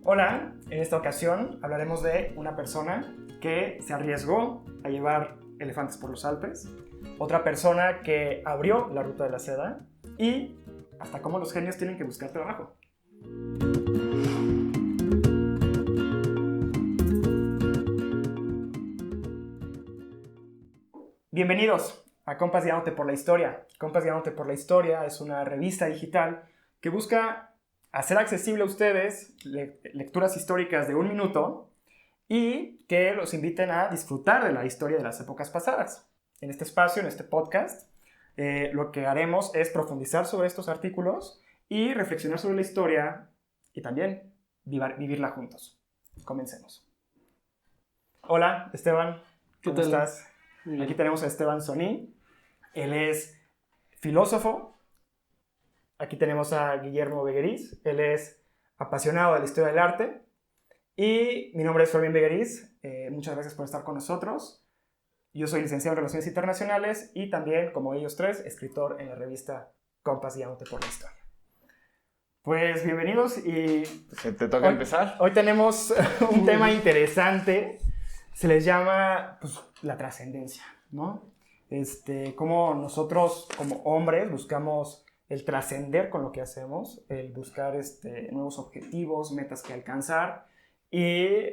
Hola, en esta ocasión hablaremos de una persona que se arriesgó a llevar elefantes por los Alpes, otra persona que abrió la ruta de la seda y hasta cómo los genios tienen que buscar trabajo. Bienvenidos a Compas Guiándote por la Historia. Compas Guiándote por la Historia es una revista digital que busca hacer accesible a ustedes lecturas históricas de 1 minuto y que los inviten a disfrutar de la historia de las épocas pasadas. En este espacio, en este podcast, lo que haremos es profundizar sobre estos artículos y reflexionar sobre la historia y también vivirla juntos. Comencemos. Hola, Esteban. ¿Cómo estás? Aquí tenemos a Esteban Soní. Él es filósofo. Aquí tenemos a Guillermo Begueriz. Él es apasionado de la historia del arte. Y mi nombre es Fabián Begueriz. Muchas gracias por estar con nosotros. Yo soy licenciado en Relaciones Internacionales y también, como ellos tres, escritor en la revista Compas Guiándote por la Historia. Pues bienvenidos y... ¿Te toca empezar? Hoy tenemos un tema interesante. Se les llama la trascendencia, ¿no? Cómo nosotros como hombres buscamos el trascender con lo que hacemos, el buscar nuevos objetivos, metas que alcanzar. Y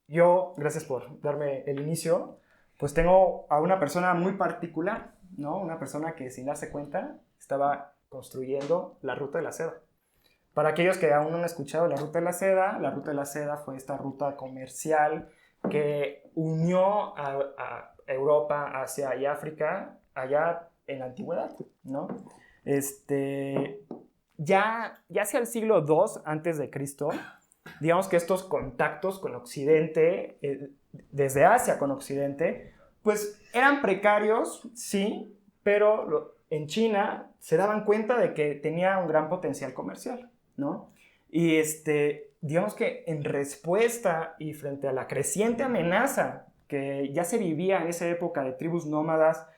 yo, gracias por darme el inicio, pues tengo a una persona muy particular, ¿no? Una persona que sin darse cuenta estaba construyendo la Ruta de la Seda. Para aquellos que aún no han escuchado la Ruta de la Seda fue esta ruta comercial que unió a Europa, Asia y África allá en la antigüedad, ¿no? Ya hacia el siglo II antes de Cristo, digamos que estos contactos con Occidente, desde Asia con Occidente, pues eran precarios, sí, pero en China se daban cuenta de que tenía un gran potencial comercial, ¿no? Y digamos que en respuesta y frente a la creciente amenaza que ya se vivía en esa época de tribus nómadas,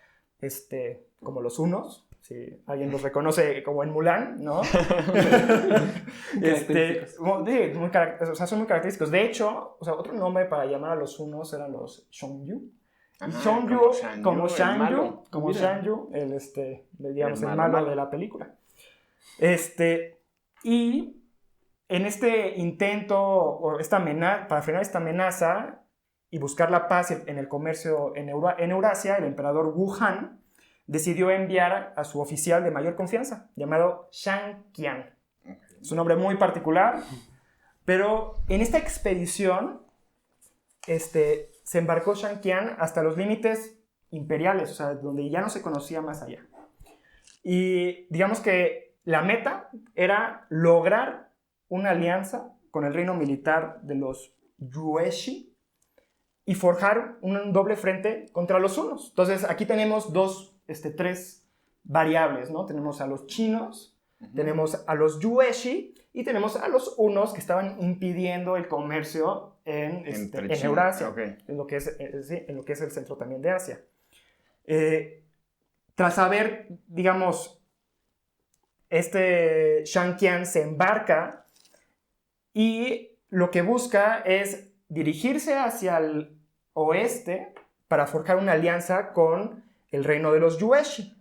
como los hunos, si alguien los reconoce como en Mulan, ¿no? Son muy característicos. De hecho, otro nombre para llamar a los hunos eran los Xiongnu. Xiongnu como Shanyu, el malo de la película. Y en este intento o esta amenaza, para frenar esta amenaza y buscar la paz en el comercio en Eurasia, el emperador Wu Han decidió enviar a su oficial de mayor confianza, llamado Shang Qian. Es un nombre muy particular, pero en esta expedición se embarcó Shang Qian hasta los límites imperiales, o sea, donde ya no se conocía más allá. Y digamos que la meta era lograr una alianza con el reino militar de los Yuezhi y forjar un doble frente contra los hunos. Entonces, aquí tenemos tres variables, ¿no? Tenemos a los chinos, tenemos a los Yuezhi y tenemos a los hunos que estaban impidiendo el comercio en Eurasia, okay, en lo que es el centro también de Asia. Tras haber, digamos, Shang Qian se embarca y lo que busca es dirigirse hacia el oeste para forjar una alianza con el reino de los Yuezhi.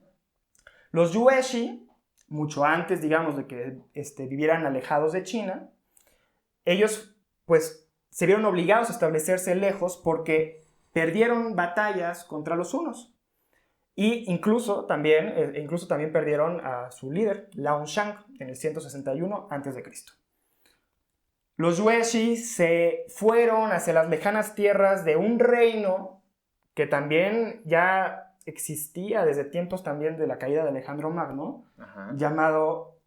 Los Yuezhi, mucho antes, digamos, de que vivieran alejados de China, ellos, pues, se vieron obligados a establecerse lejos porque perdieron batallas contra los hunos. Y incluso también perdieron a su líder, Lao Shang, en el 161 a.C. Los Yuezhi se fueron hacia las lejanas tierras de un reino que también ya existía desde tiempos también de la caída de Alejandro Magno, llamado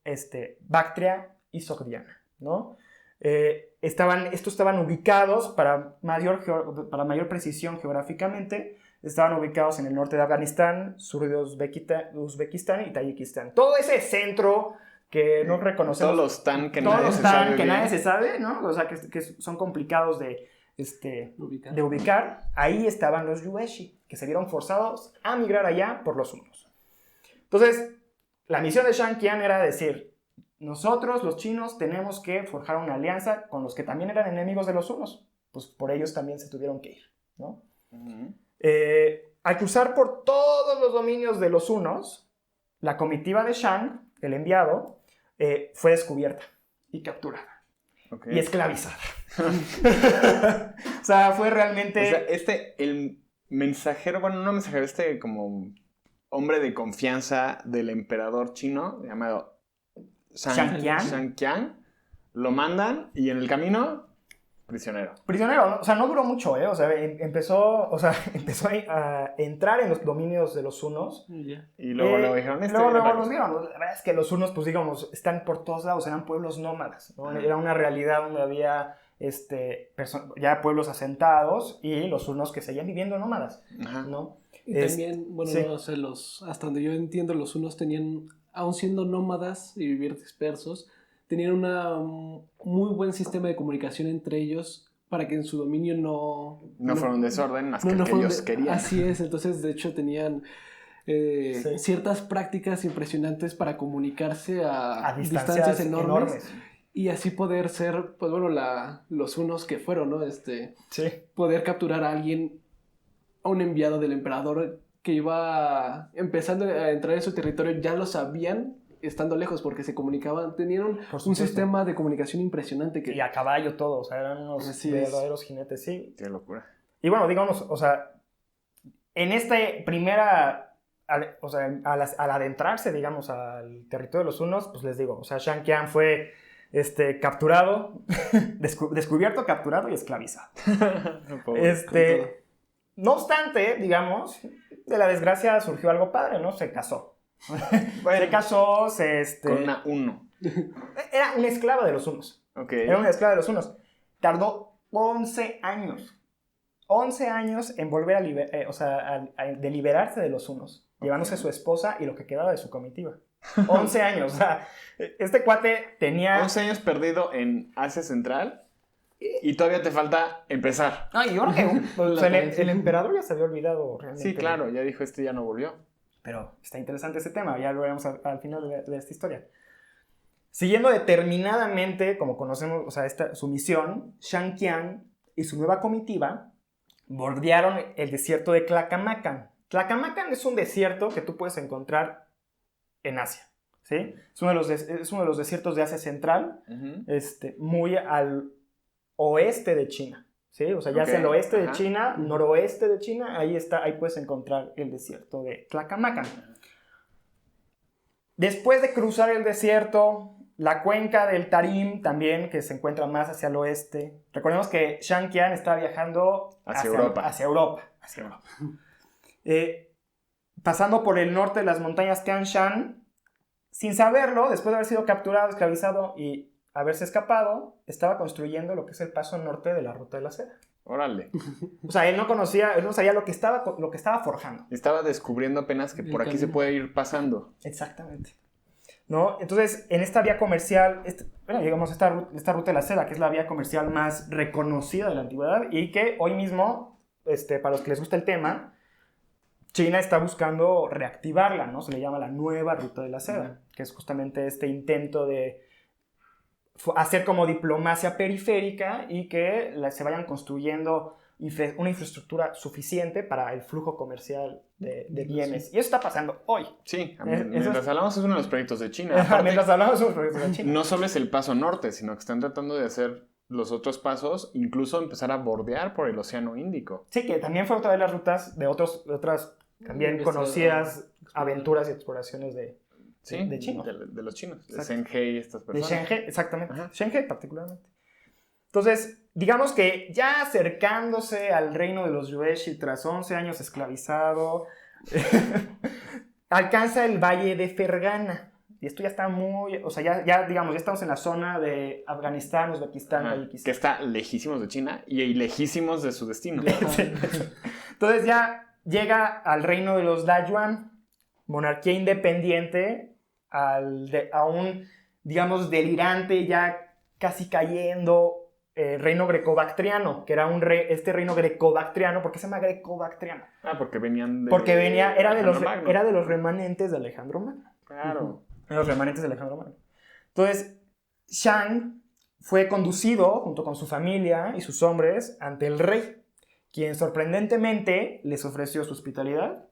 Bactria y Sogdiana, ¿no? Estos estaban ubicados, para mayor precisión geográficamente, estaban ubicados en el norte de Afganistán, sur de Uzbekistán y Tayikistán. Todo ese centro que no reconocemos. Todos los tan que nadie se sabe, ¿no? O sea, que son complicados de ubicar. Ahí estaban los Yuezhi, que se vieron forzados a migrar allá por los hunos. Entonces, la misión de Shang Qian era decir, nosotros, los chinos, tenemos que forjar una alianza con los que también eran enemigos de los hunos. Pues por ellos también se tuvieron que ir, ¿no? Uh-huh. Al cruzar por todos los dominios de los hunos, la comitiva de Shang, el enviado, fue descubierta y capturada. Okay. Y esclavizada. O sea, fue realmente... O sea, el mensajero, bueno, no mensajero, como hombre de confianza del emperador chino, llamado Shang Qiang, lo mandan y en el camino, prisionero. Prisionero, o sea, no duró mucho, o sea, empezó a entrar en los dominios de los hunos. Y luego le dijeron luego los vieron. La verdad es que los hunos, pues digamos, están por todos lados, eran pueblos nómadas, ¿no? Era una realidad donde había ya pueblos asentados y los hunos que seguían viviendo nómadas, ¿no? Y también, bueno, sí. No sé, hasta donde yo entiendo, los hunos tenían, aun siendo nómadas y vivir dispersos, tenían un muy buen sistema de comunicación entre ellos para que en su dominio no fuera un desorden más que el que ellos querían. Así es, entonces de hecho tenían ciertas prácticas impresionantes para comunicarse a distancias enormes. Y así poder ser, pues bueno, los hunos que fueron, ¿no? Sí. Poder capturar a alguien, a un enviado del emperador que iba empezando a entrar en su territorio, ya lo sabían estando lejos porque se comunicaban, tenían un sistema de comunicación impresionante. Y a caballo todo, o sea, eran unos verdaderos jinetes, sí. Qué locura. Y bueno, digamos, o sea, en esta primera, o sea, al adentrarse, digamos, al territorio de los hunos, pues les digo, o sea, Shang Qiang fue... capturado, descubierto, capturado y esclavizado. No obstante, digamos, de la desgracia surgió algo padre, ¿no? Se casó. Bueno, se casó, con una huno. Era una esclava de los hunos. Okay. Era una esclava de los hunos. Tardó 11 años. 11 años en volver de liberarse de los hunos, llevándose a su esposa y lo que quedaba de su comitiva. 11 años, o sea, este cuate tenía... 11 años perdido en Asia Central y todavía te falta empezar. No, yo creo que o sea, el emperador ya se había olvidado realmente. Sí, claro, ya dijo ya no volvió. Pero está interesante ese tema, ya lo veremos al final de esta historia. Siguiendo determinadamente, como conocemos, o sea, su misión, Shang Qiang y su nueva comitiva bordearon el desierto de Tlaquepaque. Tlaquepaque es un desierto que tú puedes encontrar en Asia, ¿sí? Es uno de los desiertos de Asia Central, muy al oeste de China, ¿sí? O sea, ya sea el oeste de China, noroeste de China, ahí puedes encontrar el desierto de Tlaquepaque. Después de cruzar el desierto, la cuenca del Tarim también, que se encuentra más hacia el oeste. Recordemos que Shang Qiang estaba viajando hacia Europa. Pasando por el norte de las montañas Tian Shan, sin saberlo, después de haber sido capturado, esclavizado y haberse escapado, estaba construyendo lo que es el paso norte de la Ruta de la Seda. Órale. O sea, él no sabía lo que estaba forjando. Estaba descubriendo apenas que por aquí se puede ir pasando. Exactamente. ¿No? Entonces, en esta vía comercial, digamos, esta Ruta de la Seda, que es la vía comercial más reconocida de la antigüedad y que hoy mismo, para los que les gusta el tema, China está buscando reactivarla, ¿no? Se le llama la nueva Ruta de la Seda, que es justamente este intento de hacer como diplomacia periférica y que se vayan construyendo una infraestructura suficiente para el flujo comercial de bienes. Sí. Y eso está pasando hoy. Sí, mientras hablamos es uno de los proyectos de China. Mientras hablamos es uno de los proyectos de China. No solo es el paso norte, sino que están tratando de hacer los otros pasos, incluso empezar a bordear por el Océano Índico. Sí, que también fue otra de las rutas de otras también conocidas aventuras y exploraciones de chinos. De los chinos, de Zheng estas personas. De Zheng, exactamente. Zheng particularmente. Entonces, digamos que ya acercándose al reino de los Yuezhi tras 11 años esclavizado, alcanza el valle de Fergana. Y esto ya está muy... O sea, ya digamos, ya estamos en la zona de Afganistán, Uzbekistán, Tayikistán. Que está lejísimos de China y lejísimos de su destino. Entonces ya llega al reino de los Dayuan, monarquía independiente, a un, digamos, delirante, ya casi cayendo reino grecobactriano, que era este reino grecobactriano. ¿Por qué se llama grecobactriano? Porque venían de... Porque era de los remanentes de Alejandro Magno. Claro. Los remanentes de Alejandro Magno. Entonces, Shang fue conducido junto con su familia y sus hombres ante el rey, quien sorprendentemente les ofreció su hospitalidad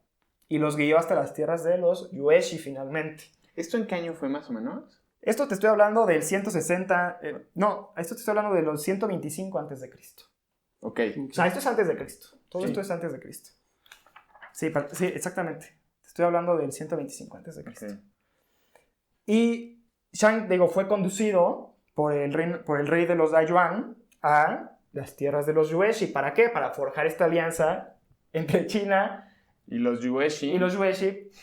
y los guió hasta las tierras de los Yueshi finalmente. ¿Esto en qué año fue más o menos? Esto te estoy hablando del 160... esto te estoy hablando de los 125 antes de Cristo. Ok. O sea, esto es antes de Cristo. Todo Sí. esto es antes de Cristo. Sí, exactamente. Te estoy hablando del 125 antes de Cristo. Okay. Y Shang, fue conducido por el rey de los Daiyuan a las tierras de los Yueshi. ¿Para qué? Para forjar esta alianza entre China Y los Yueshi.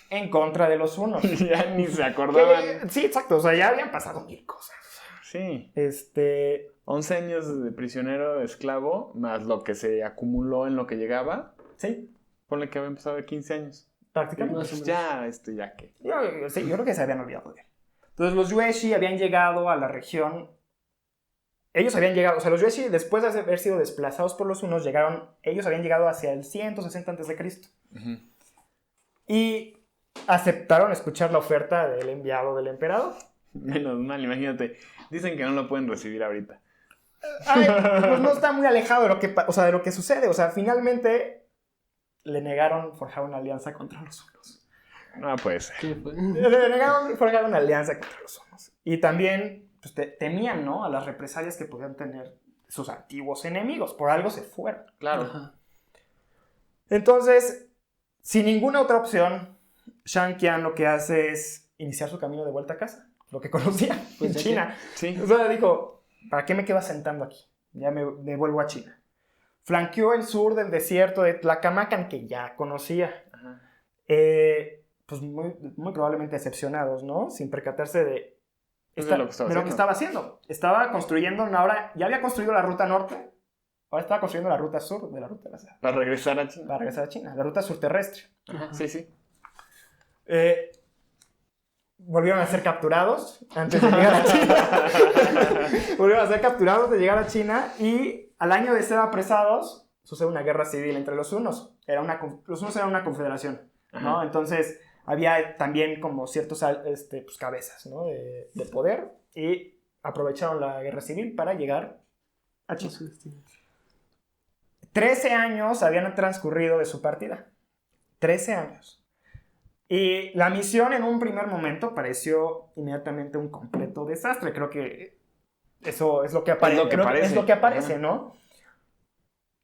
en contra de los hunos. Ya ni se acordaban. Sí, exacto. O sea, ya habían pasado 1000 cosas. Sí. 11 años de prisionero esclavo, más lo que se acumuló en lo que llegaba. Sí, Ponle que habían pasado de 15 años. prácticamente. Pues ya que. Yo creo que se habían olvidado de él. Entonces los Yueshi habían llegado a la región. Ellos habían llegado, o sea, los Yueshi, después de haber sido desplazados por los hunos, ellos habían llegado hacia el 160 a.C. Uh-huh. Y aceptaron escuchar la oferta del enviado del emperador. Menos mal, imagínate. Dicen que no lo pueden recibir ahorita. Ay, pues no está muy alejado de lo que sucede. O sea, finalmente le negaron forjar una alianza contra los hunos. No puede ser. Le negaron forjar una alianza contra los hunos. Y también pues, temían, ¿no? A las represalias que podían tener sus antiguos enemigos. Por algo se fueron. Claro. Ajá. Entonces, sin ninguna otra opción, Shang Qian lo que hace es iniciar su camino de vuelta a casa. Lo que conocía Pues en ya China. Sí. O sea, dijo, ¿para qué me quedo asentando aquí? Ya me vuelvo a China. Flanqueó el sur del desierto de Tlacamacan, que ya conocía. Ajá. Pues muy, muy probablemente decepcionados, ¿no? Sin percatarse de lo que estaba haciendo. Estaba construyendo ya había construido la ruta norte, ahora estaba construyendo la ruta sur de la ruta de la ciudad. Para regresar a China. Para regresar a China, la ruta sur terrestre. Ajá. Sí, sí. Volvieron a ser capturados antes de llegar a China. Volvieron a ser capturados de llegar a China y al año de ser apresados sucede una guerra civil entre los hunos. Los hunos eran una confederación, ¿no? Ajá. Entonces había también como ciertos pues, cabezas, ¿no? de poder y aprovecharon la guerra civil para llegar a China. 13 años habían transcurrido de su partida. 13 años. Y la misión en un primer momento pareció inmediatamente un completo desastre. Creo que eso es lo que aparece. Es lo que aparece, ¿no?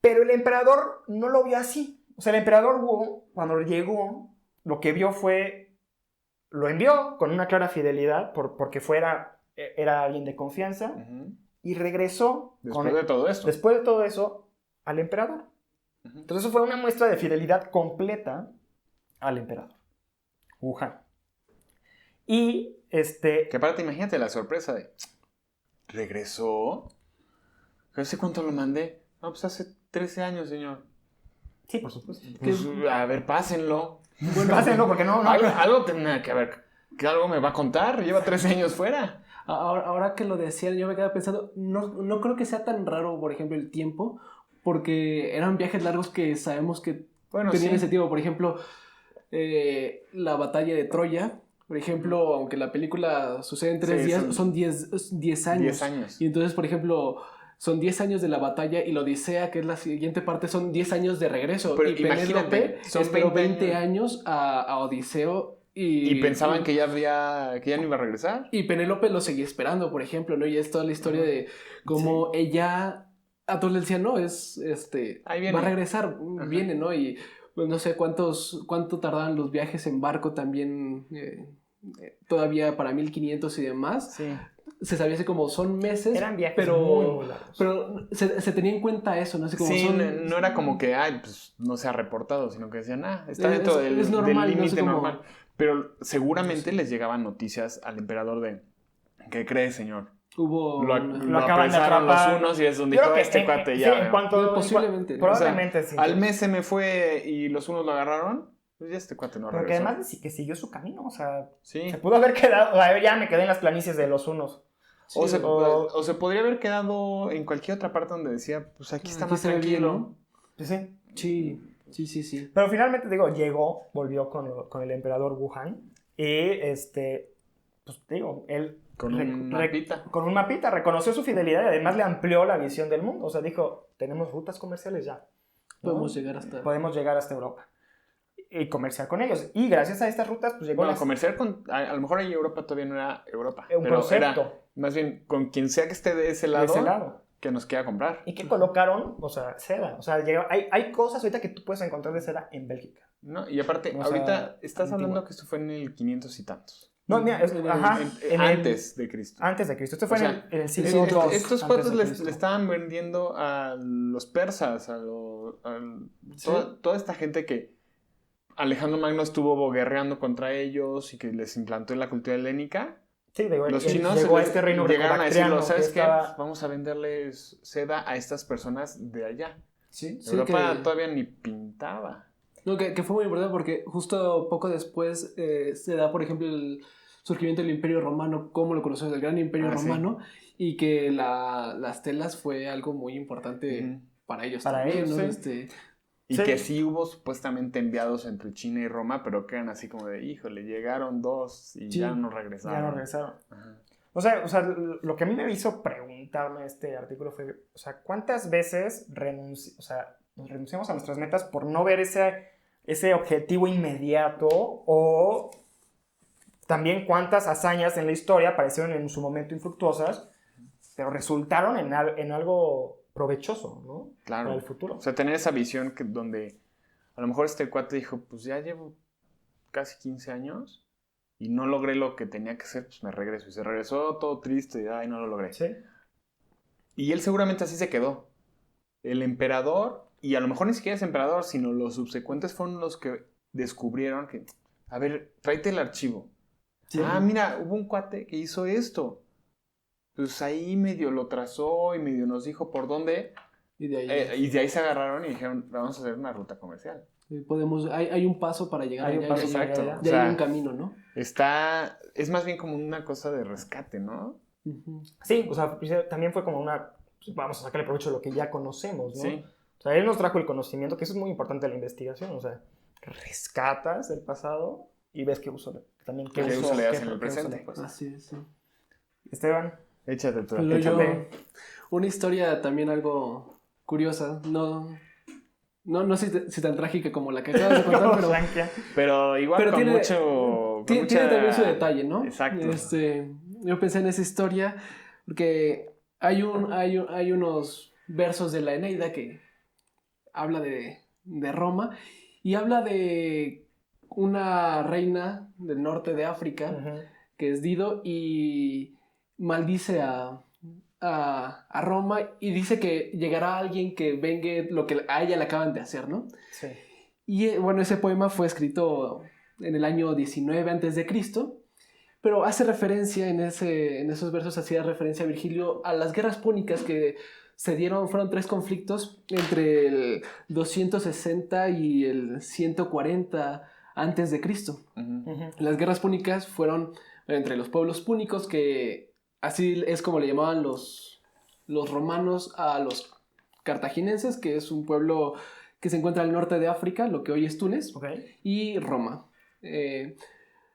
Pero el emperador no lo vio así. O sea, el emperador Wu, cuando llegó, lo que vio fue... Lo envió con una clara fidelidad porque era alguien de confianza. Uh-huh. Y regresó... Después de todo eso, al emperador. Uh-huh. Entonces eso fue una muestra de fidelidad completa al emperador. Wuhan. Y Que aparte, imagínate la sorpresa de... ¿Regresó? ¿Hace cuánto lo mandé? No, pues hace 13 años, señor. Sí, por supuesto. Pues, a ver, pásenlo. Bueno, pásenlo porque no... Algo tendrá que haber. Que algo me va a contar. Lleva 13 años fuera. Ahora que lo decían, yo me quedaba pensando, no creo que sea tan raro, por ejemplo, el tiempo, porque eran viajes largos que sabemos que tenían ese tiempo. Por ejemplo, la batalla de Troya, por ejemplo, aunque la película sucede en 3 días, son 10 años. 10 años. Y entonces, por ejemplo, son 10 años de la batalla y la Odisea, que es la siguiente parte, son 10 años de regreso. Pero y imagínate, Penélope esperó 20 años a Odiseo. Y pensaban que ya no iba a regresar. Y Penélope lo seguía esperando, por ejemplo, ¿no? Y es toda la historia de cómo ella a todos le decían, no, Ahí viene. va a regresar, viene, ¿no? Y pues no sé cuánto tardaban los viajes en barco también, todavía para 1500 y demás. Sí. Se sabía así como son meses. Eran viajes muy largos. Pero se tenía en cuenta eso, ¿no? Así como sí, no era como que, pues no se ha reportado, sino que decían, está dentro del límite normal. Pero seguramente les llegaban noticias al emperador de, ¿qué cree, señor? Lo acaban de atrapar los unos y es donde dijo, cuate ya. Sí, en cuanto... Posiblemente. Probablemente, sí. Al mes se me fue y los unos lo agarraron, pues ya cuate no regresó. Porque además que siguió su camino, o sea... Sí. Se pudo haber quedado... O sea, ya me quedé en las planicies de los unos. Sí, o se podría haber quedado en cualquier otra parte donde decía, pues aquí está más tranquilo. Bien, ¿no? Sí. Sí. Pero finalmente, volvió con el emperador Wuhan y pues digo, él... Con un mapita. Con un mapita, reconoció su fidelidad y además le amplió la visión del mundo. O sea, dijo, tenemos rutas comerciales ya, ¿no? Podemos llegar hasta Europa y comerciar con ellos. Y gracias a estas rutas, pues llegó comerciar con... A lo mejor ahí Europa todavía no era Europa. Un pero concepto. Era más bien con quien sea que esté de ese lado. Que nos quiera comprar. Y que colocaron, o sea, seda. O sea, hay cosas ahorita que tú puedes encontrar de seda en Bélgica. No, y aparte, ahorita estás hablando que esto fue en el 500 y tantos. No, mira, antes de Cristo. Antes de Cristo. Esto fue en el siglo II. Estos cuates le estaban vendiendo a los persas, toda esta gente que Alejandro Magno estuvo guerreando contra ellos y que les implantó la cultura helénica. Sí, los chinos llegó a este reino llegaron a decirlo, ¿sabes qué? Vamos a venderles seda a estas personas de allá. Sí, Europa todavía ni pintaba. No, que fue muy importante porque justo poco después se da, por ejemplo, el surgimiento del Imperio Romano, como lo conocemos, el Gran Imperio Romano, y que las telas fue algo muy importante para ellos. Para también, ellos, ¿no? Y que sí hubo supuestamente enviados entre China y Roma, pero que eran así como de, híjole, llegaron 2 y ya no regresaron. Ya no regresaron. Ajá. O sea, lo que a mí me hizo preguntarme este artículo fue, o sea, ¿cuántas veces nos renunciamos a nuestras metas por no ver ese objetivo inmediato? O también cuántas hazañas en la historia parecieron en su momento infructuosas, pero resultaron en algo provechoso, ¿no? Claro. Para el futuro. O sea, tener esa visión donde a lo mejor este cuate dijo, pues ya llevo casi 15 años y no logré lo que tenía que hacer, pues me regreso. Y se regresó todo triste y ay, no lo logré. Sí. Y él seguramente así se quedó. El emperador, y a lo mejor ni siquiera es emperador, sino los subsecuentes fueron los que descubrieron que, a ver, tráete el archivo. Sí. Ah, mira, hubo un cuate que hizo esto. Pues ahí medio lo trazó y medio nos dijo por dónde. Y de ahí se agarraron y dijeron, vamos a hacer una ruta comercial. Hay un paso para llegar allá. Exacto. Ya hay un camino, ¿no? Es más bien como una cosa de rescate, ¿no? Uh-huh. Sí, o sea, también fue como vamos a sacarle provecho de lo que ya conocemos, ¿no? Sí. O sea, él nos trajo el conocimiento, que eso es muy importante en la investigación, o sea, rescatas el pasado y ves qué uso le das en el presente. Así es, sí. Esteban. Échate tú. Una historia también algo curiosa, no sé si tan trágica como la que acabas de contar, pero igual con mucho... Tiene también su detalle, ¿no? Exacto. Yo pensé en esa historia porque hay unos versos de la Eneida que habla de Roma y habla de una reina del norte de África, uh-huh, que es Dido, y maldice a Roma y dice que llegará alguien que vengue lo que a ella le acaban de hacer, ¿no? Sí. Y bueno, ese poema fue escrito en el año 19 a.C., pero hace referencia en esos versos, hacía referencia a Virgilio a las guerras púnicas que fueron 3 conflictos entre el 260 y el 140 a.C. Uh-huh. Las guerras púnicas fueron entre los pueblos púnicos, que así es como le llamaban los romanos a los cartagineses, que es un pueblo que se encuentra al norte de África, lo que hoy es Túnez, okay, y Roma.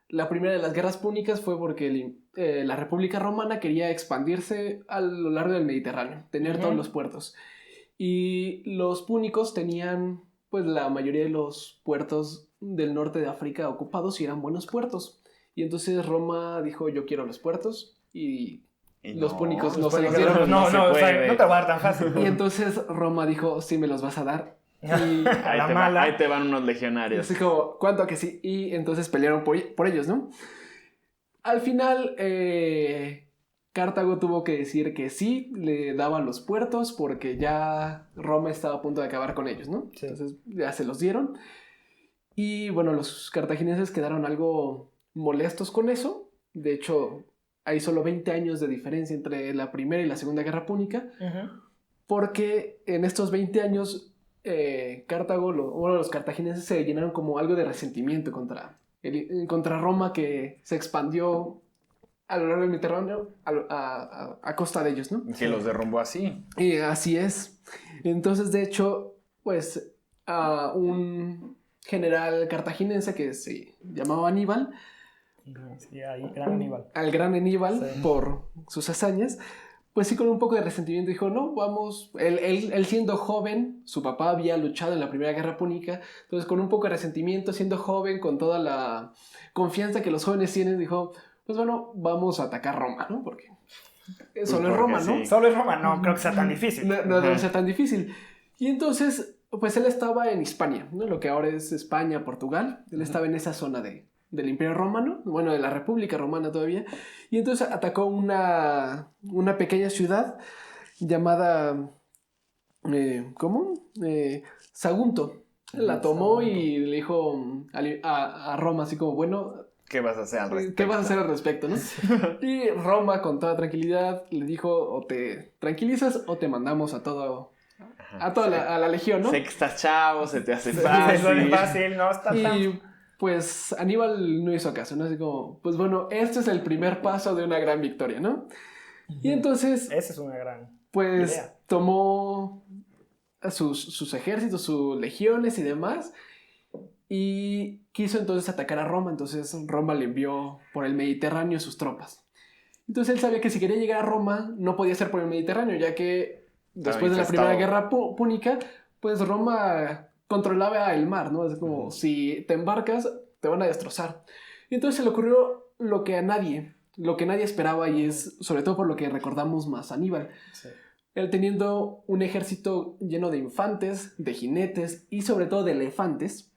La primera de las guerras púnicas fue porque la República Romana quería expandirse a lo largo del Mediterráneo, tener, uh-huh, todos los puertos. Y los púnicos tenían pues la mayoría de los puertos del norte de África ocupados y eran buenos puertos. Y entonces Roma dijo, yo quiero los puertos, y los púnicos no se los dieron. No te voy a dar tan fácil. Y entonces Roma dijo, sí, me los vas a dar. Y ahí te van unos legionarios. Así como, ¿cuánto que sí? Y entonces pelearon por ellos, ¿no? Al final, Cartago tuvo que decir que sí, le daban los puertos porque ya Roma estaba a punto de acabar con ellos, ¿no? Sí. Entonces ya se los dieron. Y bueno, los cartagineses quedaron algo molestos con eso. De hecho, hay solo 20 años de diferencia entre la Primera y la Segunda Guerra Púnica, uh-huh, porque en estos 20 años los cartagineses se llenaron como algo de resentimiento contra Roma, que se expandió a lo largo del Mediterráneo a costa de ellos, ¿no? Que los derrumbó así. Y así es. Entonces, de hecho, pues un general cartaginense que se llamaba Aníbal Sí, ahí, gran Aníbal. Al gran Aníbal por sus hazañas. Pues sí, con un poco de resentimiento dijo, no, vamos, él siendo joven, su papá había luchado en la Primera Guerra Púnica, entonces con un poco de resentimiento, siendo joven, con toda la confianza que los jóvenes tienen, dijo, pues bueno, vamos a atacar Roma, ¿no? Porque solo es Roma, ¿no? Sí. Solo es Roma, no creo que sea tan difícil. No debe ser tan difícil. Y entonces, pues él estaba en Hispania, ¿no? Lo que ahora es España, Portugal, él estaba en esa zona del Imperio Romano, bueno, de la República Romana todavía, y entonces atacó una pequeña ciudad llamada, ¿cómo? Sagunto. La tomó y le dijo a Roma así como, bueno, ¿qué vas a hacer al respecto? ¿Qué vas a hacer al respecto, no? Y Roma, con toda tranquilidad, le dijo, o te tranquilizas o te mandamos a la legión, ¿no? Sé que estás chavo, se te hace fácil, no está tan... Y pues Aníbal no hizo caso, ¿no? Así como, pues bueno, este es el primer paso de una gran victoria, ¿no? Y entonces... Esa es una gran pues idea. tomó sus ejércitos, sus legiones y demás, y quiso entonces atacar a Roma. Entonces Roma le envió por el Mediterráneo sus tropas. Entonces él sabía que si quería llegar a Roma no podía ser por el Mediterráneo, ya que después de la Primera Guerra Púnica, pues Roma controlaba el mar, ¿no? Es como, si te embarcas, te van a destrozar. Y entonces se le ocurrió lo que nadie esperaba, y es sobre todo por lo que recordamos más a Aníbal. Sí. Él, teniendo un ejército lleno de infantes, de jinetes y sobre todo de elefantes,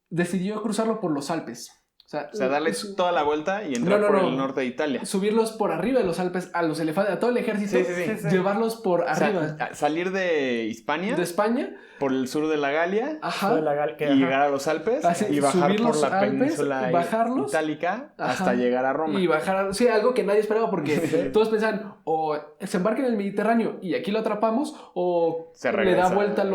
decidió cruzarlo por los Alpes. O sea, darles toda la vuelta y entrar por el norte de Italia. Subirlos por arriba de los Alpes a los elefantes, a todo el ejército, llevarlos por arriba. Sea, salir de Hispania. De España. Por el sur de la Galia. Ajá. Y llegar a los Alpes. Y bajar por la península itálica hasta llegar a Roma. Y bajar, sí, algo que nadie esperaba, porque todos pensaban, o se embarca en el Mediterráneo y aquí lo atrapamos, o le da vuelta a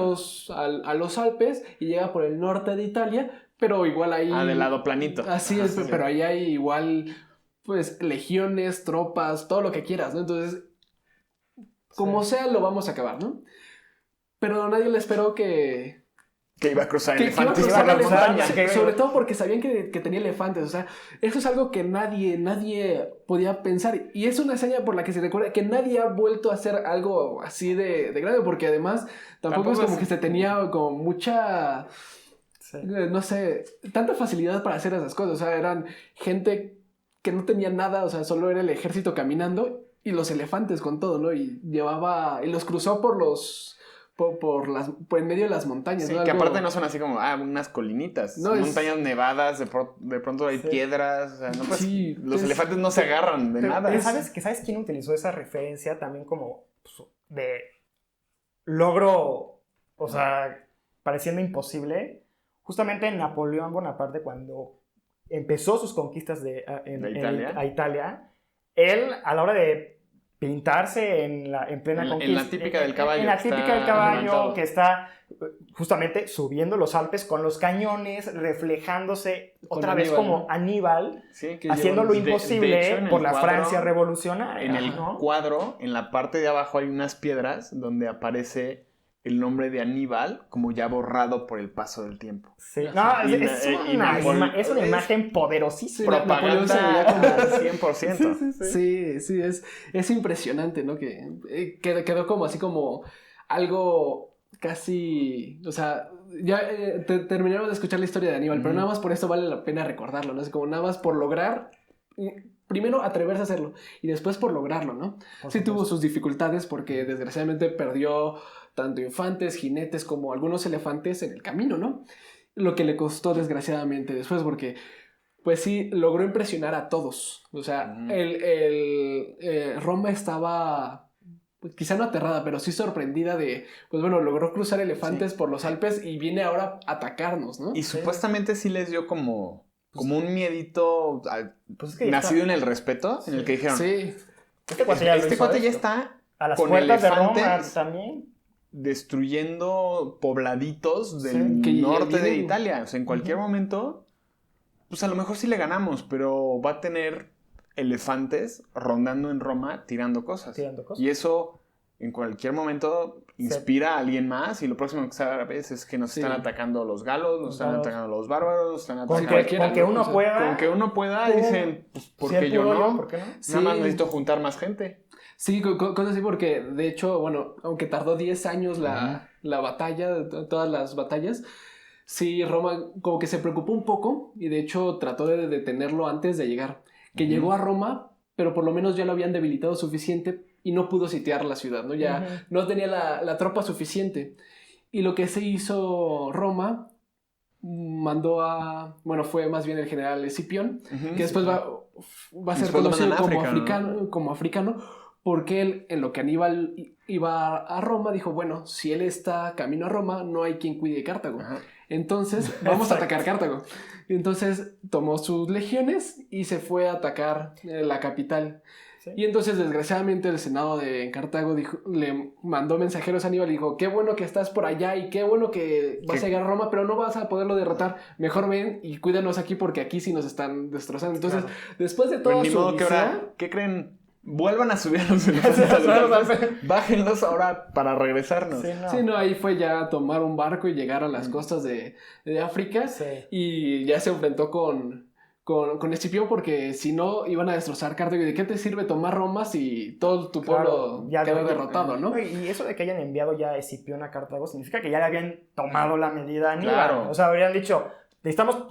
los Alpes y llega por el norte de Italia. Pero igual ahí... del lado planito. Así es, pero ahí hay igual, pues, legiones, tropas, todo lo que quieras, ¿no? Entonces, como sea, lo vamos a acabar, ¿no? Pero nadie le esperó que iba a cruzar elefantes. Sobre todo porque sabían que tenía elefantes. O sea, eso es algo que nadie podía pensar. Y es una hazaña por la que se recuerda que nadie ha vuelto a hacer algo así de grave, porque además tampoco es como que se tenía como mucha... no sé, tanta facilidad para hacer esas cosas. O sea, eran gente que no tenía nada, o sea, solo era el ejército caminando y los elefantes con todo, ¿no? Y los cruzó por en medio de las montañas, sí, ¿no? Que aparte no son así como, unas colinitas, no, montañas nevadas, de pronto hay piedras, o sea, no, pues, los elefantes no se agarran de nada. ¿Sabes quién utilizó esa referencia también como de logro, o sea, pareciendo imposible? Justamente Napoleón Bonaparte, cuando empezó sus conquistas a Italia, él, a la hora de pintarse en plena conquista... En la típica del caballo. En la típica del caballo, que está justamente subiendo los Alpes con los cañones, reflejándose otra vez como Aníbal, haciendo lo imposible por la Francia revolucionaria. En el cuadro, en la parte de abajo hay unas piedras donde aparece el nombre de Aníbal como ya borrado por el paso del tiempo. Sí. No, es una imagen poderosísima. Propaganda al 100%. Sí, es impresionante, ¿no? Que quedó como así como algo casi... O sea, ya terminamos de escuchar la historia de Aníbal, pero nada más por eso vale la pena recordarlo, ¿no? Es como nada más por lograr... Primero atreverse a hacerlo y después por lograrlo, ¿no? Sí tuvo sus dificultades porque desgraciadamente perdió tanto infantes, jinetes como algunos elefantes en el camino, ¿no? Lo que le costó desgraciadamente después, porque pues sí logró impresionar a todos. O sea, Roma estaba pues, quizá no aterrada, pero sí sorprendida de, pues bueno, logró cruzar elefantes por los Alpes y viene ahora a atacarnos, ¿no? Y supuestamente sí les dio como un miedito nacido en el respeto, en el que dijeron, este cuate ya está a las puertas de Roma también, destruyendo pobladitos del norte de Italia. O sea, en cualquier momento, pues a lo mejor sí le ganamos, pero va a tener elefantes rondando en Roma tirando cosas. Y eso en cualquier momento inspira a alguien más y lo próximo que sabes es que nos están atacando los galos, nos están atacando los bárbaros, nos están atacando... Con que uno pueda... Con que uno pueda, dicen, pues, ¿por qué yo no? ¿Por qué no? Nada más necesito juntar más gente. Sí, cosas así porque, de hecho, bueno, aunque tardó 10 años la batalla, todas las batallas, sí, Roma como que se preocupó un poco y de hecho trató de detenerlo antes de llegar. Que llegó a Roma, pero por lo menos ya lo habían debilitado suficiente y no pudo sitiar la ciudad, ¿no? Ya no tenía la tropa suficiente. Y lo que se hizo Roma, mandó a... Bueno, fue más bien el general Escipión, que después va a ser conocido como africano, porque él, en lo que Aníbal iba a Roma, dijo, bueno, si él está camino a Roma, no hay quien cuide Cartago. Entonces, vamos a atacar Cartago. Entonces, tomó sus legiones y se fue a atacar la capital. ¿Sí? Y entonces, desgraciadamente, el Senado de Cartago le mandó mensajeros a Aníbal y dijo, qué bueno que estás por allá y qué bueno que vas a llegar a Roma, pero no vas a poderlo derrotar. Mejor ven y cuídanos aquí porque aquí sí nos están destrozando. Entonces, después de todo su odisea... ¿Qué creen? Vuelvan a subir a los elefantes. Bájenlos ahora para regresarnos. Sí, no, ahí fue ya a tomar un barco y llegar a las costas de África. Sí. Y ya se enfrentó con Escipión porque si no iban a destrozar Cartago. ¿Y de qué te sirve tomar Roma si todo tu pueblo quedó derrotado, no? Y eso de que hayan enviado ya a Escipión a Cartago significa que ya le habían tomado la medida a Aníbal. Claro. O sea, habrían dicho, necesitamos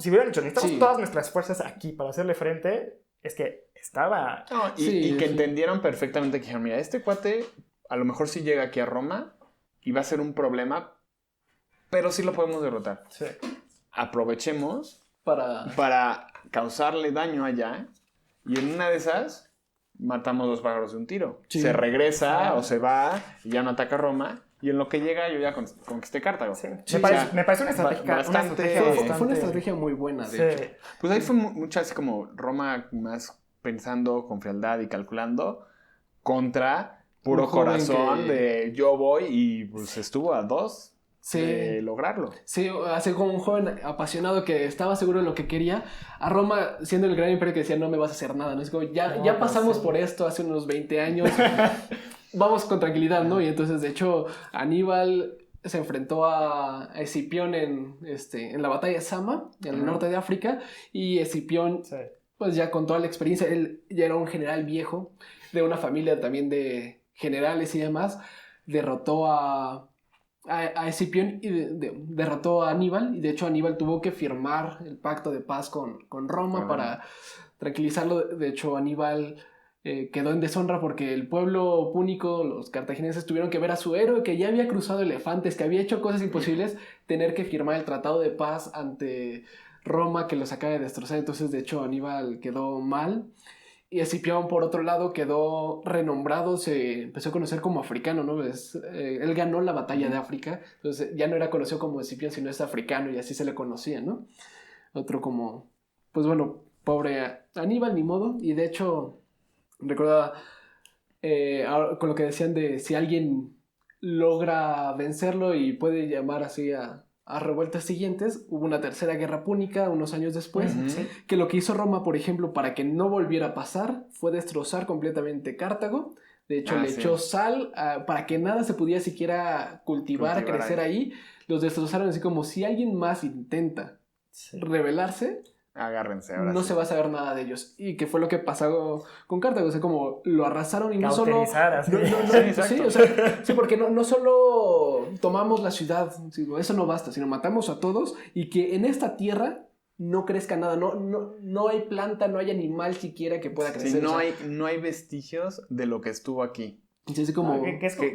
todas nuestras fuerzas aquí para hacerle frente. Es que estaba... No, y que entendieron perfectamente que dijeron, mira, este cuate a lo mejor sí llega aquí a Roma y va a ser un problema, pero sí lo podemos derrotar. Sí. Aprovechemos para causarle daño allá y en una de esas matamos 2 pájaros de un tiro. Sí. Se regresa o se va y ya no ataca Roma. Y en lo que llega yo ya conquisté Cartago. Sí. Me parece una estrategia bastante... Fue una estrategia muy buena, de hecho. Pues ahí fue mucho así como Roma más pensando con frialdad y calculando contra puro corazón de yo voy y pues estuvo a 2 de lograrlo. Sí, así como un joven apasionado que estaba seguro de lo que quería. A Roma, siendo el gran imperio que decía no me vas a hacer nada, ¿no? Es como ya pasamos por esto hace unos 20 años... Vamos con tranquilidad, ¿no? Y entonces, de hecho, Aníbal se enfrentó a Escipión en la batalla de Zama, en el norte de África, y Escipión, pues ya con toda la experiencia, él ya era un general viejo, de una familia también de generales y demás, derrotó a Escipión y derrotó a Aníbal, y de hecho Aníbal tuvo que firmar el pacto de paz con Roma para tranquilizarlo. De hecho, Aníbal... quedó en deshonra porque el pueblo púnico, los cartagineses, tuvieron que ver a su héroe que ya había cruzado elefantes, que había hecho cosas imposibles, tener que firmar el tratado de paz ante Roma que los acaba de destrozar. Entonces, de hecho, Aníbal quedó mal. Y Escipión, por otro lado, quedó renombrado, se empezó a conocer como africano, ¿no? Él ganó la batalla de África, entonces ya no era conocido como Escipión, sino es africano y así se le conocía, ¿no? Otro como, pues bueno, pobre Aníbal, ni modo. Y de hecho... Recuerda con lo que decían de si alguien logra vencerlo y puede llamar así a revueltas siguientes. Hubo una tercera guerra púnica unos años después, que lo que hizo Roma, por ejemplo, para que no volviera a pasar, fue destrozar completamente Cartago. De hecho, le echó sal para que nada se pudiera siquiera cultivar crecer ahí. Los destrozaron así como si alguien más intenta rebelarse... Agárrense, ahora no se va a saber nada de ellos. Y que fue lo que pasó con Cartago. O sea, como lo arrasaron y no solo... Sí, porque no solo tomamos la ciudad, eso no basta, sino matamos a todos y que en esta tierra no crezca nada. No hay planta, no hay animal siquiera que pueda crecer. Sí, no hay vestigios de lo que estuvo aquí. Sí, es como...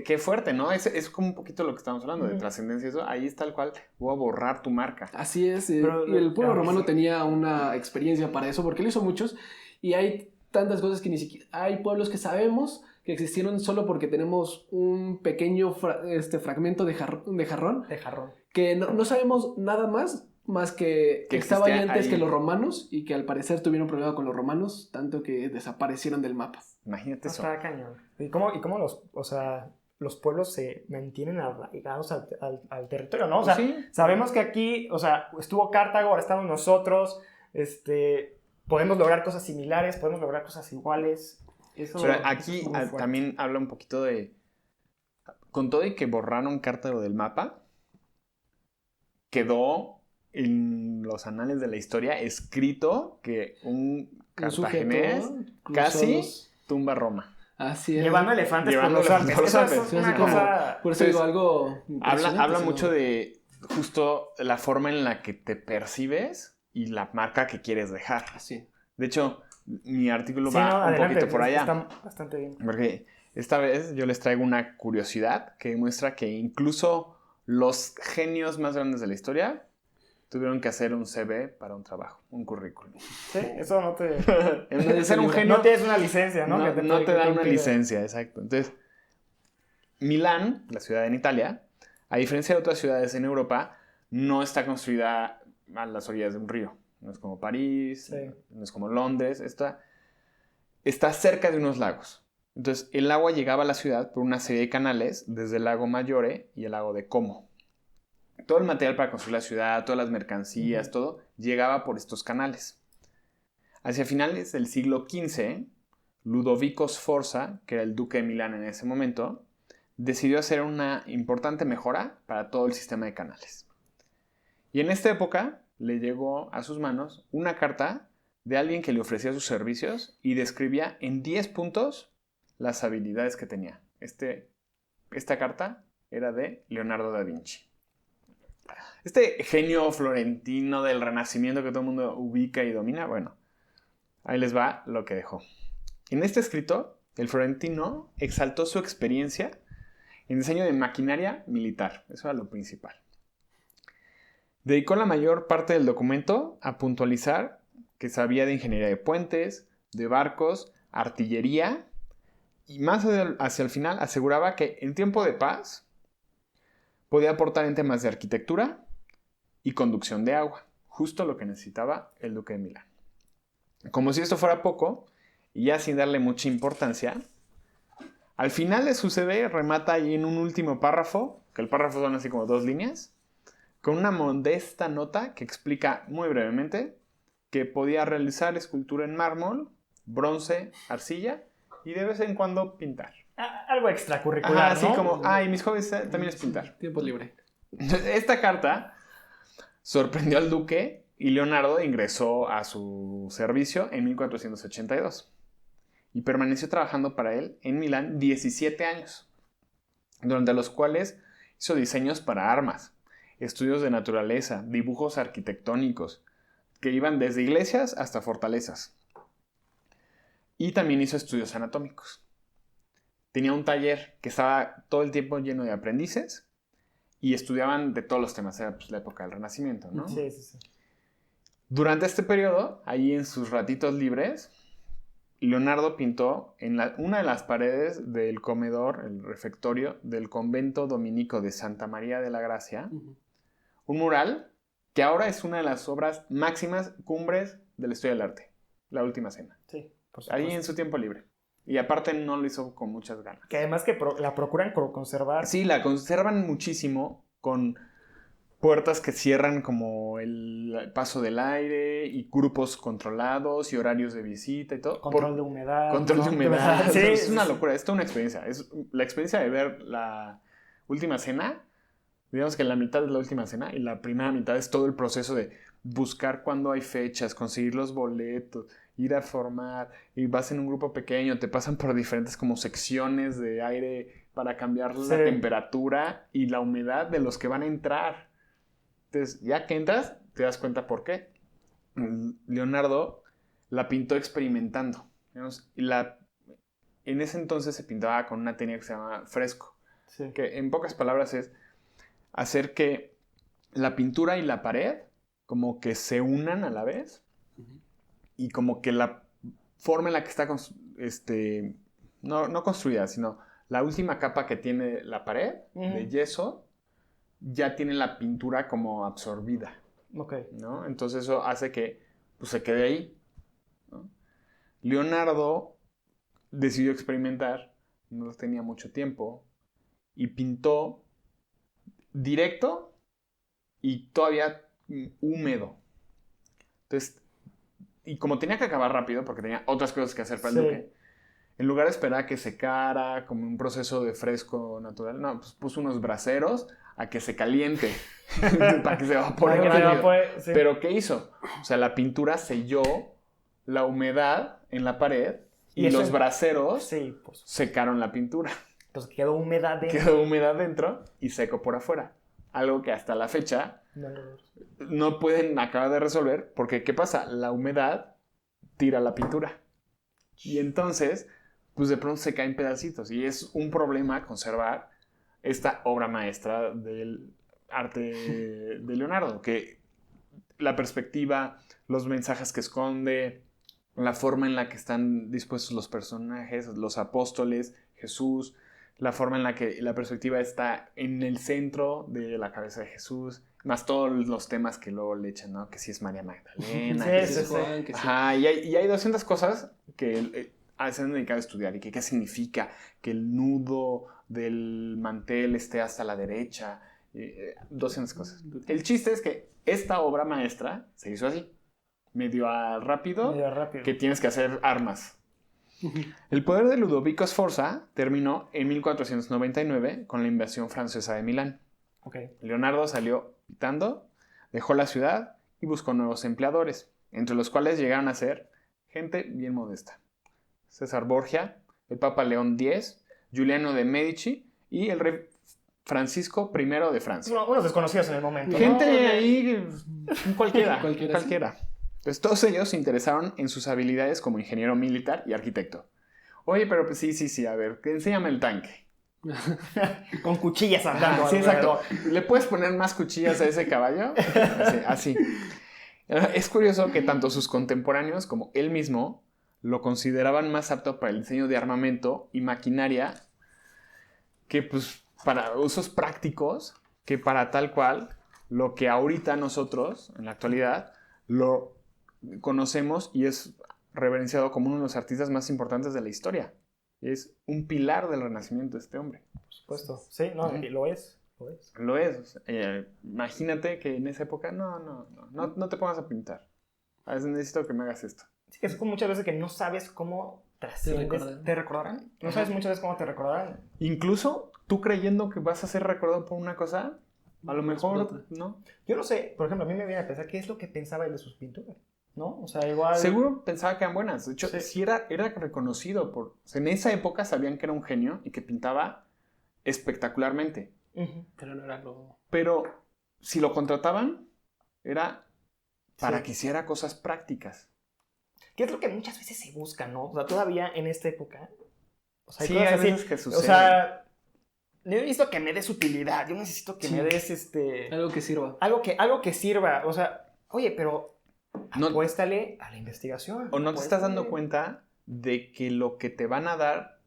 Qué fuerte, ¿no? Es como un poquito lo que estamos hablando de trascendencia. Eso, ahí está el cual voy a borrar tu marca. Así es. Pero, y el pueblo romano tenía una experiencia para eso, porque lo hizo muchos. Y hay tantas cosas que ni siquiera... Hay pueblos que sabemos que existieron solo porque tenemos un pequeño fragmento de jarrón. Que no sabemos nada más que estaba ahí antes que los romanos y que al parecer tuvieron problema con los romanos, tanto que desaparecieron del mapa. Imagínate eso. Está cañón. ¿Y cómo los pueblos se mantienen arraigados al territorio, ¿no? O sea, sabemos que aquí, estuvo Cartago, ahora estamos nosotros, podemos lograr cosas similares, podemos lograr cosas iguales. Pero aquí también habla un poquito de con todo y que borraron Cartago del mapa, quedó en los anales de la historia escrito que un cartaginés casi tumba Roma. Así es. Llevando elefantes por los Alpes. Sí, una cosa... Por eso digo algo... Habla mucho de justo la forma en la que te percibes y la marca que quieres dejar. Así. De hecho, mi artículo va un poquito por allá. Está bastante bien. Porque esta vez yo les traigo una curiosidad que demuestra que incluso los genios más grandes de la historia tuvieron que hacer un CV para un trabajo, un currículum. Sí, eso no te... En vez de ser un genio... No tienes una licencia, ¿no? No te dan una licencia, exacto. Entonces, Milán, la ciudad en Italia, a diferencia de otras ciudades en Europa, no está construida a las orillas de un río. No es como París, sí. No es como Londres. Está cerca de unos lagos. Entonces, el agua llegaba a la ciudad por una serie de canales, desde el lago Maggiore y el lago de Como. Todo el material para construir la ciudad, todas las mercancías, todo, llegaba por estos canales. Hacia finales del siglo XV, Ludovico Sforza, que era el duque de Milán en ese momento, decidió hacer una importante mejora para todo el sistema de canales. Y en esta época le llegó a sus manos una carta de alguien que le ofrecía sus servicios y describía en 10 puntos las habilidades que tenía. Esta carta era de Leonardo da Vinci. Este genio florentino del Renacimiento que todo el mundo ubica y domina, bueno, ahí les va lo que dejó. En este escrito, el florentino exaltó su experiencia en diseño de maquinaria militar. Eso era lo principal. Dedicó la mayor parte del documento a puntualizar que sabía de ingeniería de puentes, de barcos, artillería, y más hacia el final aseguraba que en tiempo de paz podía aportar en temas de arquitectura y conducción de agua, justo lo que necesitaba el duque de Milán. Como si esto fuera poco, y ya sin darle mucha importancia, al final de su CV remata ahí en un último párrafo, que el párrafo son así como 2 líneas, con una modesta nota que explica muy brevemente que podía realizar escultura en mármol, bronce, arcilla y de vez en cuando pintar. Algo extracurricular, así ¿no? como, y mis hobbies también es pintar. Tiempo libre. Esta carta sorprendió al duque y Leonardo ingresó a su servicio en 1482 y permaneció trabajando para él en Milán 17 años, durante los cuales hizo diseños para armas, estudios de naturaleza, dibujos arquitectónicos, que iban desde iglesias hasta fortalezas. Y también hizo estudios anatómicos. Tenía un taller que estaba todo el tiempo lleno de aprendices y estudiaban de todos los temas. Era pues la época del Renacimiento, ¿no? Sí, sí, sí. Durante este periodo, ahí en sus ratitos libres, Leonardo pintó en una de las paredes del comedor, el refectorio, del convento dominico de Santa María de la Gracia, un mural que ahora es una de las obras máximas cumbres de la historia del arte. La Última Cena. Sí, por supuesto. Ahí en su tiempo libre. Y aparte no lo hizo con muchas ganas. Que además que la procuran conservar. Sí, la conservan muchísimo con puertas que cierran como el paso del aire y grupos controlados y horarios de visita y todo. Control de humedad. Control de humedad. Sí, es una locura, es toda una experiencia. Es la experiencia de ver la Última Cena. Digamos que la mitad es la Última Cena y la primera mitad es todo el proceso de buscar cuándo hay fechas, conseguir los boletos, ir a formar, y vas en un grupo pequeño, te pasan por diferentes como secciones de aire para cambiar la temperatura y la humedad de los que van a entrar. Entonces, ya que entras, te das cuenta por qué. Leonardo la pintó experimentando. Digamos, en ese entonces se pintaba con una técnica que se llama fresco, que en pocas palabras es hacer que la pintura y la pared como que se unan a la vez y como que la forma en la que está no construida, sino la última capa que tiene la pared de yeso ya tiene la pintura como absorbida. ¿No? Entonces eso hace que pues, se quede ahí, ¿no? Leonardo decidió experimentar, no tenía mucho tiempo y pintó directo y todavía húmedo. Entonces, y como tenía que acabar rápido porque tenía otras cosas que hacer para el duque, en lugar de esperar a que secara, como un proceso de fresco natural, no, pues puso unos braseros a que se caliente, para que se evapore rápido. Sí. Pero ¿qué hizo? O sea, la pintura selló la humedad en la pared y los braseros sí, pues, secaron la pintura. Entonces quedó humedad dentro. Quedó humedad dentro y seco por afuera. Algo que hasta la fecha no pueden acabar de resolver, porque ¿qué pasa? La humedad tira la pintura. Y entonces, pues de pronto se caen pedacitos. Y es un problema conservar esta obra maestra del arte de Leonardo, que la perspectiva, los mensajes que esconde, la forma en la que están dispuestos los personajes, los apóstoles, Jesús, la forma en la que la perspectiva está en el centro de la cabeza de Jesús, más todos los temas que luego le echan, ¿no? Que si es María Magdalena, sí, que sí, si es Juan, que sí. Ajá, y hay 200 cosas que se han dedicado a estudiar y que qué significa que el nudo del mantel esté hasta la derecha, 200 cosas. El chiste es que esta obra maestra se hizo así, medio rápido, que tienes que hacer armas. El poder de Ludovico Sforza terminó en 1499 con la invasión francesa de Milán. Okay. Leonardo salió pitando, dejó la ciudad y buscó nuevos empleadores, entre los cuales llegaron a ser gente bien modesta. César Borgia, el Papa León X, Giuliano de Medici y el rey Francisco I de Francia. Unos desconocidos en el momento. Gente ahí, cualquiera. Entonces todos ellos se interesaron en sus habilidades como ingeniero militar y arquitecto. Oye, pero pues sí, a ver, enséñame el tanque. Con cuchillas andando. Sí, exacto. ¿Le puedes poner más cuchillas a ese caballo? Así. Es curioso que tanto sus contemporáneos como él mismo lo consideraban más apto para el diseño de armamento y maquinaria que pues para usos prácticos, que para tal cual lo que ahorita nosotros, en la actualidad, lo conocemos y es reverenciado como uno de los artistas más importantes de la historia. Es un pilar del Renacimiento este hombre. Por supuesto. Sí, no, lo es. Lo es. Imagínate que en esa época, no te pongas a pintar. A veces necesito que me hagas esto. Sí, que es muchas veces que no sabes cómo te recordarán. No sabes muchas veces cómo te recordarán. Incluso tú creyendo que vas a ser recordado por una cosa, a lo mejor no. Yo no sé, por ejemplo, a mí me viene a pensar qué es lo que pensaba él de sus pinturas, ¿no? O sea, igual... Seguro pensaba que eran buenas. De hecho, sí era reconocido por... O sea, en esa época sabían que era un genio y que pintaba espectacularmente. Pero no era lo... Pero si lo contrataban, era para que hiciera cosas prácticas. ¿Qué es lo que muchas veces se busca, no? O sea, todavía en esta época... O sea, sí, hay veces que sucede. O sea, yo necesito que me des utilidad. Yo necesito que me des algo que sirva. Algo que sirva. O sea, oye, pero apuéstale a la investigación. O no te estás dando cuenta de que lo que te van a dar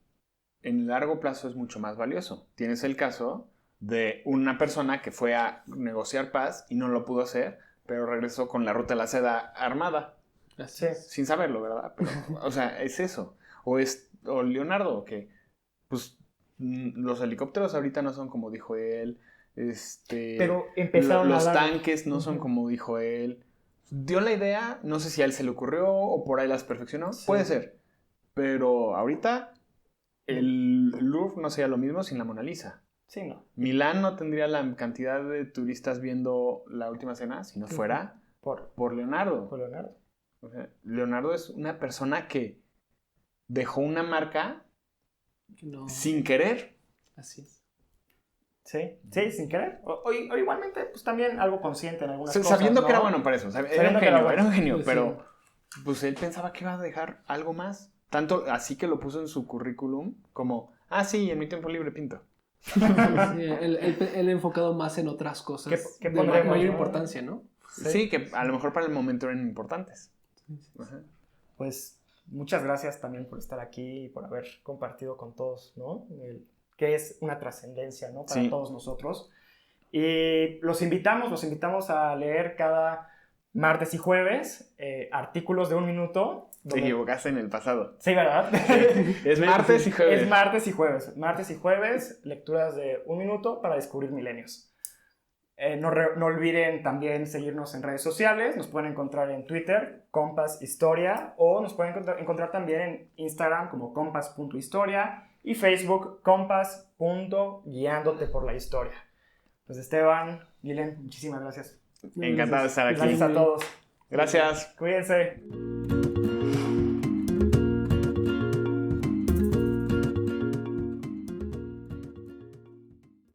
en largo plazo es mucho más valioso. Tienes el caso de una persona que fue a negociar paz y no lo pudo hacer, pero regresó con la ruta de la seda armada. Sí. Sin saberlo, ¿verdad? Pero, o sea, es eso. O Leonardo, que pues los helicópteros ahorita no son como dijo él. Pero empezaron los tanques no son como dijo él. Dio la idea, no sé si a él se le ocurrió o por ahí las perfeccionó. Sí. Puede ser. Pero ahorita el Louvre no sería lo mismo sin la Mona Lisa. Sí, no. Milán no tendría la cantidad de turistas viendo La Última Cena si no fuera por Leonardo. Por Leonardo. O sea, Leonardo es una persona que dejó una marca sin querer. Así es. Sí, sin querer. O igualmente, pues también algo consciente en algunas cosas. Sabiendo ¿no? que era bueno para eso. Era un genio, pero pues él pensaba que iba a dejar algo más. Tanto así que lo puso en su currículum como, sí, en mi tiempo libre pinto. Sí, él enfocado más en otras cosas de mayor importancia, ¿no? Sí, que a lo mejor para el momento eran importantes. Ajá. Pues muchas gracias también por estar aquí y por haber compartido con todos, ¿no? Que es una trascendencia, ¿no? Para todos nosotros. Y los invitamos a leer cada martes y jueves artículos de 1 minuto. Te equivocaste en el pasado. Sí, ¿verdad? Es martes y jueves. Es martes y jueves. Martes y jueves, lecturas de 1 minuto para descubrir milenios. No olviden también seguirnos en redes sociales. Nos pueden encontrar en Twitter, Compas Historia, o nos pueden encontrar también en Instagram como compas.historia y Facebook, compas.guiándote por la historia. Pues Esteban, Guilén, muchísimas gracias. Encantado de estar aquí. Gracias a todos. Gracias. Cuídense.